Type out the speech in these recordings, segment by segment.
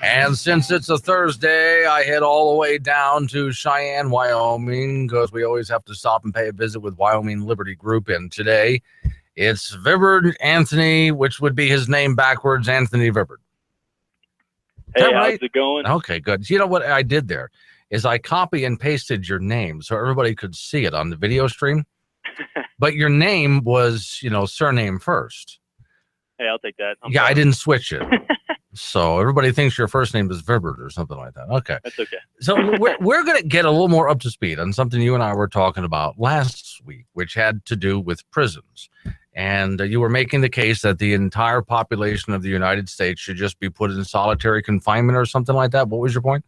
And since it's a Thursday, I head all the way down to Cheyenne, Wyoming, because we always have to stop and pay a visit with Wyoming Liberty Group. And today it's Vibbard Anthony, which would be his name backwards, Anthony Vibbard. Hey, right? how's it going? Okay, good. You know what I did there is I copy and pasted your name so everybody could see it on the video stream. But your name was, surname first. Hey, I'll take that. I didn't switch it. So everybody thinks your first name is Vibbard or something like that. Okay. That's okay. So we're going to get a little more up to speed on something you and I were talking about last week, which had to do with prisons. And you were making the case that the entire population of the United States should just be put in solitary confinement or something like that. What was your point?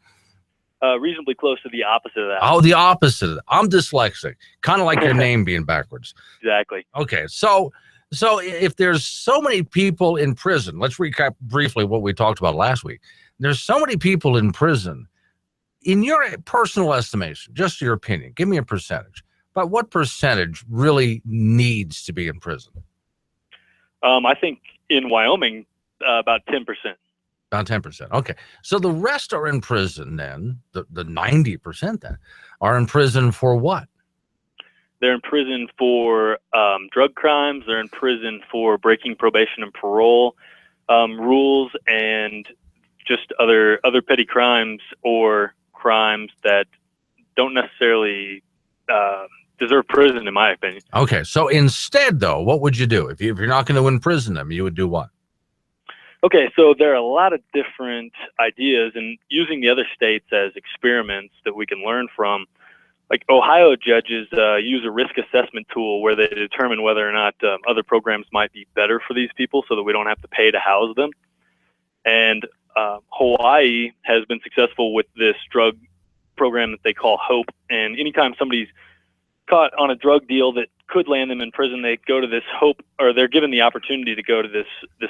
Reasonably close to the opposite of that. Oh, the opposite. I'm dyslexic. Kind of like your name being backwards. Exactly. Okay. So if there's so many people in prison, let's recap briefly what we talked about last week. There's so many people in prison. In your personal estimation, just your opinion, give me a percentage. But what percentage really needs to be in prison? I think in Wyoming, about 10%. About 10%. Okay. So the rest are in prison then, the 90% then, are in prison for what? They're in prison for drug crimes. They're in prison for breaking probation and parole rules, and just other petty crimes or crimes that don't necessarily deserve prison, in my opinion. Okay. So instead, though, what would you do? If you're not going to imprison them, you would do what? Okay, so there are a lot of different ideas, and using the other states as experiments that we can learn from. Like Ohio judges use a risk assessment tool where they determine whether or not other programs might be better for these people so that we don't have to pay to house them. And Hawaii has been successful with this drug program that they call HOPE. And anytime somebody's caught on a drug deal that could land them in prison, they go to this HOPE, or they're given the opportunity to go to this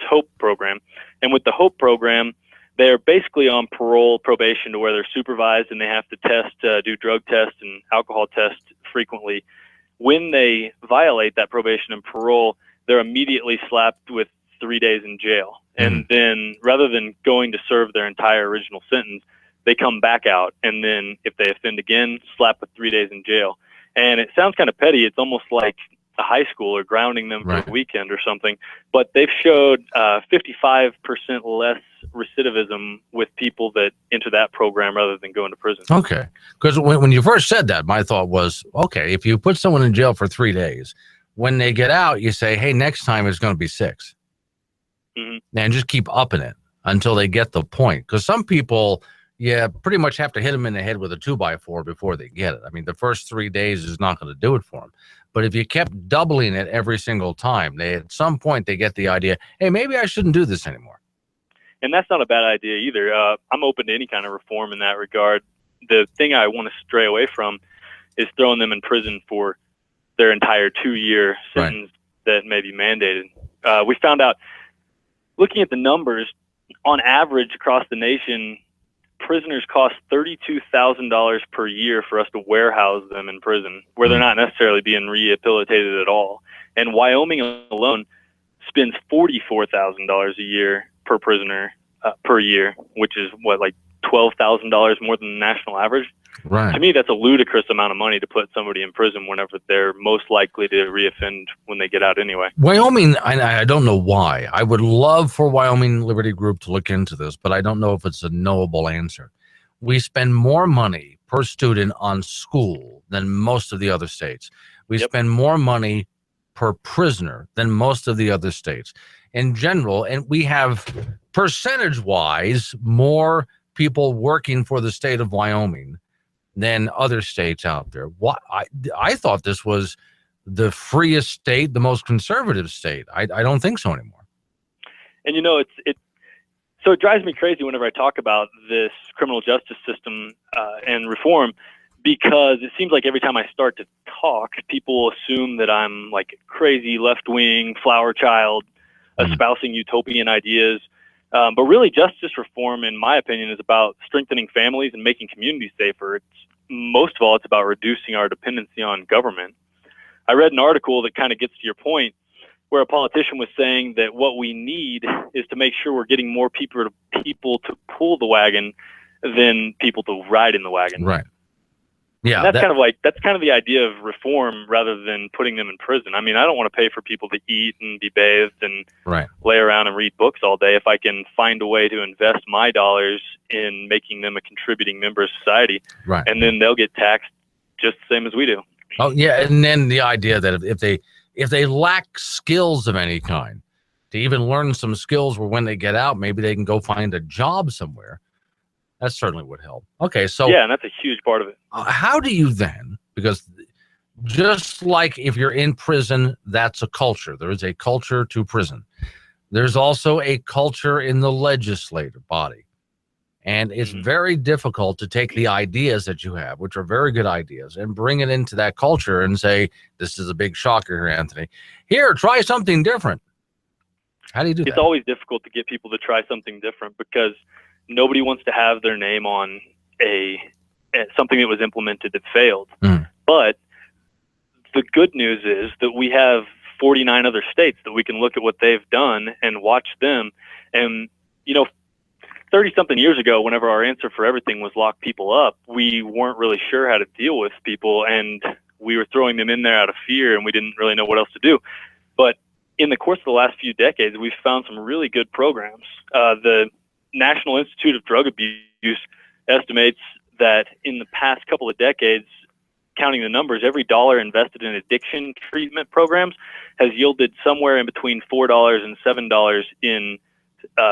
HOPE program. And with the HOPE program, they're basically on parole probation to where they're supervised and they have to do drug tests and alcohol tests frequently. When they violate that probation and parole, they're immediately slapped with 3 days in jail. And then rather than going to serve their entire original sentence, they come back out. And then if they offend again, slapped with 3 days in jail. And it sounds kind of petty. It's almost like a high schooler grounding them for a weekend or something. But they've showed 55% less recidivism with people that enter that program rather than going to prison. Okay. Because when you first said that, my thought was, okay, if you put someone in jail for 3 days, when they get out, you say, hey, next time it's going to be 6. And just keep upping it until they get the point. Because some people, pretty much have to hit them in the head with a 2x4 before they get it. I mean, the first 3 days is not going to do it for them. But if you kept doubling it every single time, at some point they get the idea, hey, maybe I shouldn't do this anymore. And that's not a bad idea either. I'm open to any kind of reform in that regard. The thing I want to stray away from is throwing them in prison for their entire 2-year sentence that may be mandated. We found out, looking at the numbers, on average across the nation, prisoners cost $32,000 per year for us to warehouse them in prison, where they're not necessarily being rehabilitated at all. And Wyoming alone spends $44,000 a year per prisoner per year, which is like $12,000 more than the national average. Right. To me, that's a ludicrous amount of money to put somebody in prison whenever they're most likely to reoffend when they get out anyway. Wyoming, I don't know why. I would love for Wyoming Liberty Group to look into this, but I don't know if it's a knowable answer. We spend more money per student on school than most of the other states. We spend more money per prisoner than most of the other states in general. And we have, percentage-wise, more people working for the state of Wyoming than other states out there. I thought this was the freest state, the most conservative state. I don't think so anymore. And so it drives me crazy whenever I talk about this criminal justice system and reform, because it seems like every time I start to talk, people assume that I'm like crazy left-wing flower child, espousing utopian ideas. But really, justice reform, in my opinion, is about strengthening families and making communities safer. Most of all, it's about reducing our dependency on government. I read an article that kind of gets to your point where a politician was saying that what we need is to make sure we're getting more people to pull the wagon than people to ride in the wagon. Right. Yeah. And that's kind of the idea of reform rather than putting them in prison. I mean, I don't want to pay for people to eat and be bathed and lay around and read books all day if I can find a way to invest my dollars in making them a contributing member of society. Right. And then they'll get taxed just the same as we do. Oh, yeah. And then the idea that if they lack skills of any kind, to even learn some skills where when they get out, maybe they can go find a job somewhere. That certainly would help. Okay, so yeah, and that's a huge part of it. How do you then, because just like if you're in prison, that's a culture. There is a culture to prison. There's also a culture in the legislative body. And it's very difficult to take the ideas that you have, which are very good ideas, and bring it into that culture and say, this is a big shocker here, Anthony. Here, try something different. How do you do that? It's always difficult to get people to try something different because nobody wants to have their name on something that was implemented that failed. But the good news is that we have 49 other states that we can look at what they've done and watch them. And, 30-something years ago, whenever our answer for everything was lock people up, we weren't really sure how to deal with people, and we were throwing them in there out of fear, and we didn't really know what else to do. But in the course of the last few decades, we've found some really good programs. The National Institute of Drug Abuse estimates that in the past couple of decades, counting the numbers, every dollar invested in addiction treatment programs has yielded somewhere in between $4 and $7 in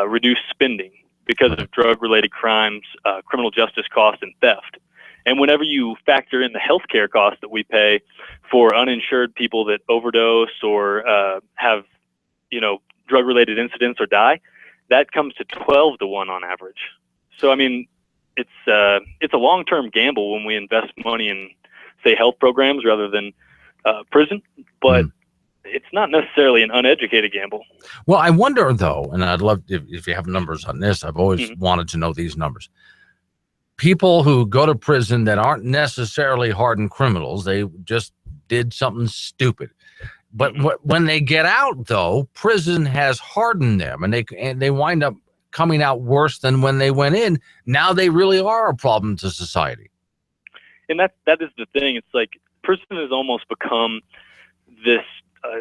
reduced spending because of drug-related crimes, criminal justice costs, and theft. And whenever you factor in the healthcare costs that we pay for uninsured people that overdose or have, drug-related incidents or die, that comes to 12 to 1 on average. So, I mean, it's a long-term gamble when we invest money in, say, health programs rather than prison, but it's not necessarily an uneducated gamble. Well, I wonder, though, and I'd love if you have numbers on this. I've always wanted to know these numbers. People who go to prison that aren't necessarily hardened criminals, they just did something stupid. But when they get out, though, prison has hardened them, and they wind up coming out worse than when they went in. Now they really are a problem to society. And that is the thing. It's like prison has almost become this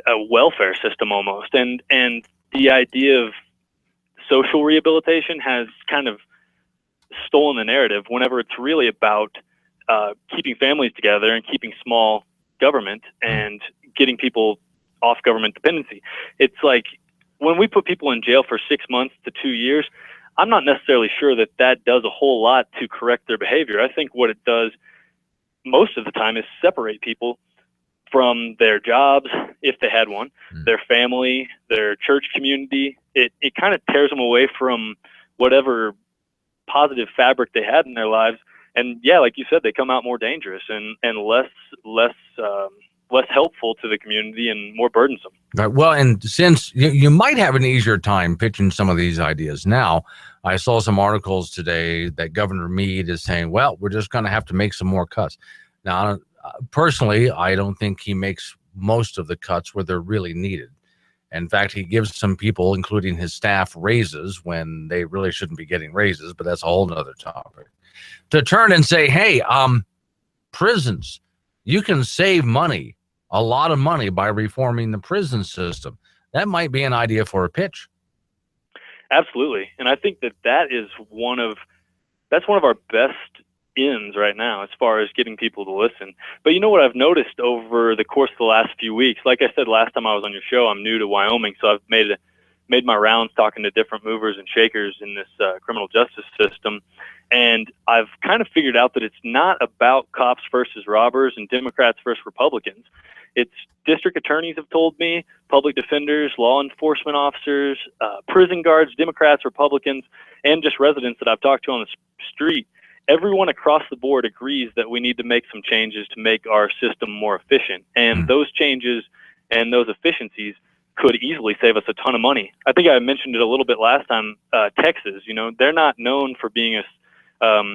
a welfare system almost, and the idea of social rehabilitation has kind of stolen the narrative whenever it's really about keeping families together and keeping small government and getting people off government dependency. It's like when we put people in jail for 6 months to 2 years, I'm not necessarily sure that does a whole lot to correct their behavior. I think what it does most of the time is separate people from their jobs, if they had one, their family, their church community. It kind of tears them away from whatever positive fabric they had in their lives. And yeah, like you said, they come out more dangerous and less helpful to the community and more burdensome. Right. Well, and since you might have an easier time pitching some of these ideas now, I saw some articles today that Governor Meade is saying, well, we're just going to have to make some more cuts. Now, personally, I don't think he makes most of the cuts where they're really needed. In fact, he gives some people, including his staff, raises when they really shouldn't be getting raises, but that's a whole nother topic. To turn and say, hey, prisons, you can save money, a lot of money, by reforming the prison system. That might be an idea for a pitch. Absolutely. And I think that's one of our best ends right now as far as getting people to listen. But you know what I've noticed over the course of the last few weeks? Like I said last time I was on your show, I'm new to Wyoming, so I've made my rounds talking to different movers and shakers in this criminal justice system. And I've kind of figured out that it's not about cops versus robbers and Democrats versus Republicans. It's district attorneys have told me, public defenders, law enforcement officers, prison guards, Democrats, Republicans, and just residents that I've talked to on the street. Everyone across the board agrees that we need to make some changes to make our system more efficient. And those changes and those efficiencies could easily save us a ton of money. I think I mentioned it a little bit last time. Texas, they're not known for being a,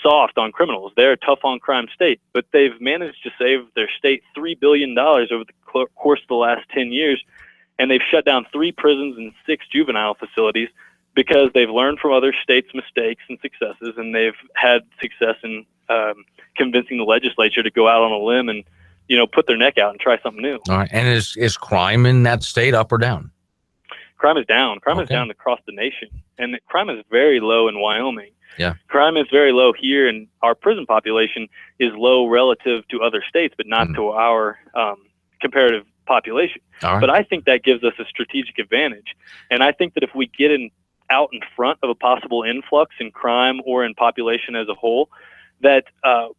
soft on criminals. They're a tough on crime state, but they've managed to save their state $3 billion over the course of the last 10 years. And they've shut down 3 prisons and 6 juvenile facilities because they've learned from other states' mistakes and successes, and they've had success in convincing the legislature to go out on a limb and, put their neck out and try something new. All right. And is crime in that state up or down? Crime is down. Crime is down across the nation, and crime is very low in Wyoming. Yeah. Crime is very low here, and our prison population is low relative to other states, but not to our comparative population. Right. But I think that gives us a strategic advantage. And I think that if we get out in front of a possible influx in crime or in population as a whole, that, I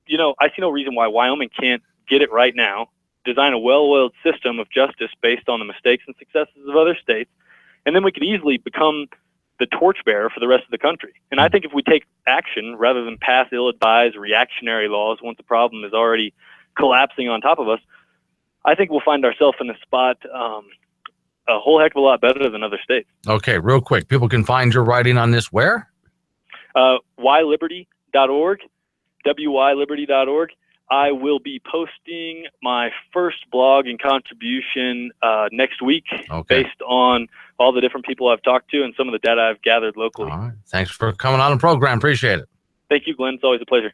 see no reason why Wyoming can't get it right now, design a well-oiled system of justice based on the mistakes and successes of other states, and then we could easily become the torchbearer for the rest of the country. And I think if we take action rather than pass ill-advised reactionary laws once the problem is already collapsing on top of us, I think we'll find ourselves in a spot a whole heck of a lot better than other states. Okay, real quick, people can find your writing on this where? Wyliberty.org, wyliberty.org. I will be posting my first blog and contribution next week based on all the different people I've talked to and some of the data I've gathered locally. All right. Thanks for coming on the program. Appreciate it. Thank you, Glenn. It's always a pleasure.